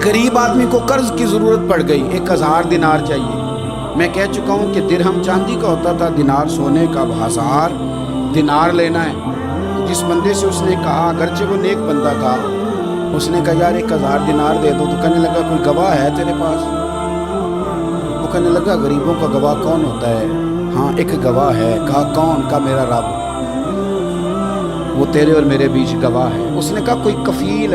ایک غریب آدمی کو قرض کی ضرورت پڑ گئی، 1000 دینار چاہیے۔ میں کہہ چکا ہوں کہ درہم چاندی کا ہوتا تھا، دینار سونے کا، 1000 دینار لینا ہے۔ جس بندے سے اس نے کہا، اگرچہ وہ نیک بندہ تھا، اس نے کہا یار 1000 دینار دے دو، تو کہنے لگا کوئی گواہ ہے تیرے پاس؟ وہ کہنے لگا غریبوں کا گواہ کون ہوتا ہے؟ ہاں ایک گواہ ہے۔ کہا کون؟ کہا میرا رب، وہ تیرے اور میرے بیچ گواہ ہے۔ اس نے کہا کوئی کفیل،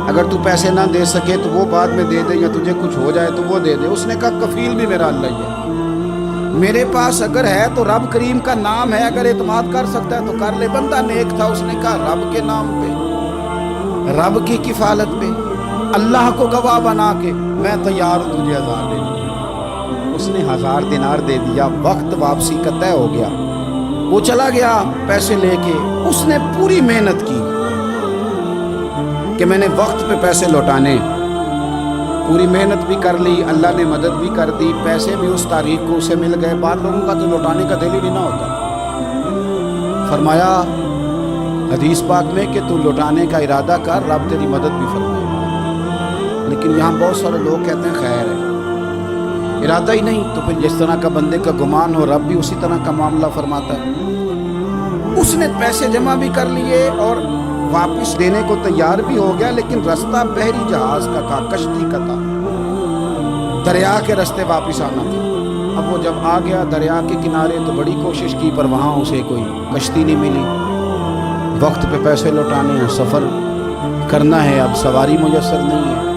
اگر تو پیسے نہ دے سکے تو وہ بعد میں دے دے، یا تجھے کچھ ہو جائے تو وہ دے دے۔ اس نے کہا کفیل بھی میرا اللہ ہی ہے، میرے پاس اگر ہے تو رب کریم کا نام ہے، اگر اعتماد کر سکتا ہے تو کر لے۔ بندہ نیک تھا، اس نے کہا رب کے نام پہ، رب کی کفالت پہ، اللہ کو گواہ بنا کے میں تیار ہوں تجھے 1000 دینے۔ اس نے 1000 دینار دے دیا، وقت واپسی کا طے ہو گیا۔ وہ چلا گیا پیسے لے کے۔ اس نے پوری محنت کی کہ میں نے وقت پہ پیسے لوٹانے، پوری محنت بھی کر لی، اللہ نے مدد بھی کر دی، پیسے بھی اس تاریخ کو اسے مل گئے۔ بعض لوگوں کا تو لوٹانے کا دل ہی نہیں نہ ہوتا۔ فرمایا حدیث پاک میں کہ تو لوٹانے کا ارادہ کر، رب تیری مدد بھی فرمائے گا۔ لیکن یہاں بہت سارے لوگ کہتے ہیں خیر ہے، ارادہ ہی نہیں، تو پھر جس طرح کا بندے کا گمان ہو رب بھی اسی طرح کا معاملہ فرماتا ہے۔ اس نے پیسے جمع بھی کر لیے اور واپس دینے کو تیار بھی ہو گیا، لیکن رستہ بحری جہاز کا تھا، کشتی کا تھا، دریا کے رستے واپس آنا تھا۔ اب وہ جب آ گیا دریا کے کنارے تو بڑی کوشش کی، پر وہاں اسے کوئی کشتی نہیں ملی۔ وقت پہ پیسے لوٹانے ہیں، سفر کرنا ہے، اب سواری میسر نہیں ہے۔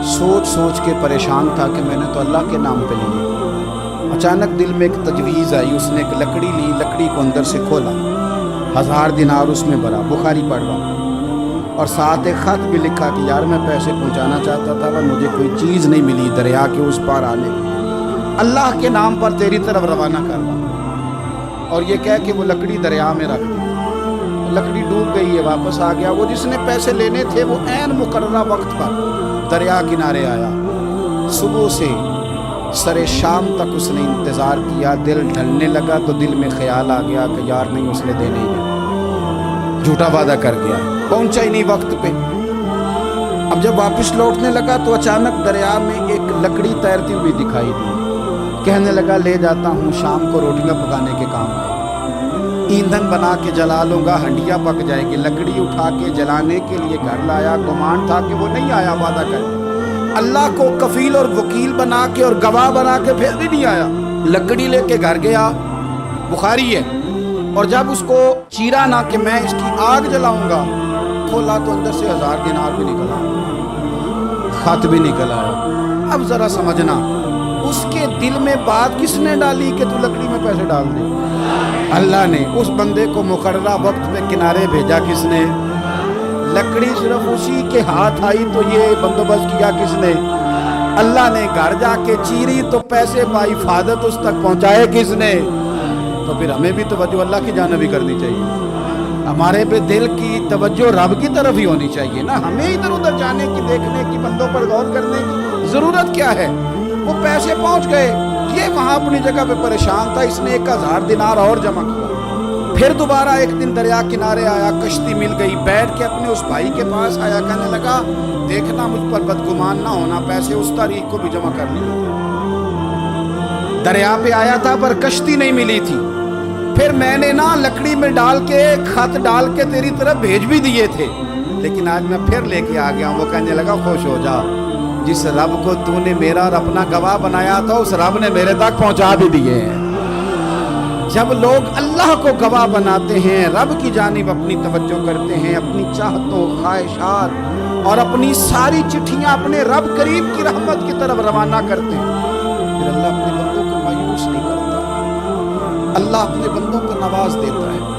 سوچ سوچ کے پریشان تھا کہ میں نے تو اللہ کے نام پہ لیے۔ اچانک دل میں ایک تجویز آئی، اس نے ایک لکڑی لی، لکڑی کو اندر سے کھولا، 1000 دینار اس میں بھرا، بخاری پڑھ رہا، اور ساتھ ایک خط بھی لکھا کہ یار میں پیسے پہنچانا چاہتا تھا پر مجھے کوئی چیز نہیں ملی دریا کے اس پار آنے، اللہ کے نام پر تیری طرف روانہ کر رہا، اور یہ کہہ کہ وہ لکڑی دریا میں رکھ دی۔ لکڑی ڈوب گئی ہے، واپس آ گیا۔ وہ جس نے پیسے لینے تھے وہ عین مقررہ وقت پر دریا کنارے آیا۔ صبح سے سرے شام تک اس نے انتظار کیا، دل ڈھلنے لگا تو دل میں خیال آ گیا کہ یار نہیں، اس نے دینے ہی نہیں، جھوٹا وعدہ کر گیا، پہنچا ہی نہیں وقت پہ۔ اب جب واپس لوٹنے لگا تو اچانک دریا میں ایک لکڑی تیرتی ہوئی دکھائی دی۔ کہنے لگا لے جاتا ہوں، شام کو روٹیاں پکانے کے کام آئے، ایندھن بنا کے جلا لوں گا، ہنڈیا پک جائے گی۔ لکڑی اٹھا کے جلانے کے لیے گھر لایا، گمان تھا کہ وہ نہیں آیا وعدہ کر کے، اللہ کو کفیل اور وکیل بنا کے اور گواہ بنا کے پھر بھی نہیں آیا۔ لکڑی لے کے گھر گیا، بخاری ہے، اور جب اس کو چیرا نہ کہ میں اس کی آگ جلاؤں گا، کھولا تو اندر سے 1000 دینار بھی نکلا، خط بھی نکل آیا۔ اب ذرا سمجھنا، اس کے دل میں بات کس نے ڈالی کہ تو لکڑی میں پیسے ڈال دے؟ اللہ نے۔ اس بندے کو مقررہ وقت پہ کنارے بھیجا کس نے؟ لکڑی صرف اسی کے ہاتھ آئی تو یہ بندوبست کیا کس نے؟ اللہ نے۔ گھر جا کے چیری تو پیسے بائی حفاظت اس تک پہنچائے کس نے؟ تو پھر ہمیں بھی توجہ اللہ کی جانب ہی کرنی چاہیے، ہمارے پہ دل کی توجہ رب کی طرف ہی ہونی چاہیے نا، ہمیں ادھر ادھر جانے کی، دیکھنے کی، بندوں پر غور کرنے کی ضرورت کیا ہے؟ وہ پیسے پہنچ گئے، یہ وہاں اپنی جگہ پہ پریشان تھا، اس نے 1000 دینار اور جمع کیا۔ پھر دوبارہ ایک دن دریا کنارے آیا، کشتی مل گئی، بیٹھ کے اپنے اس بھائی کے پاس آیا، کہنے لگا دیکھنا مجھ پر بدگمان نہ ہونا، پیسے اس تاریخ کو بھی جمع کر لیے۔ دریا پہ آیا تھا پر کشتی نہیں ملی تھی، پھر میں نے نا لکڑی میں ڈال کے خط ڈال کے تیری طرف بھیج بھی دیے تھے، لیکن آج میں پھر لے کے آ گیا ہوں۔ وہ کہنے لگا خوش ہو جا، جس رب کو تو نے میرا اور اپنا گواہ بنایا تھا اس رب نے میرے تک پہنچا بھی دیے ہیں۔ جب لوگ اللہ کو گواہ بناتے ہیں، رب کی جانب اپنی توجہ کرتے ہیں، اپنی چاہتوں، خواہشات اور اپنی ساری چٹھیاں اپنے رب کریم کی رحمت کی طرف روانہ کرتے ہیں، پھر اللہ اپنے بندوں کو مایوس نہیں کرتا، اللہ اپنے بندوں کو نواز دیتا ہے۔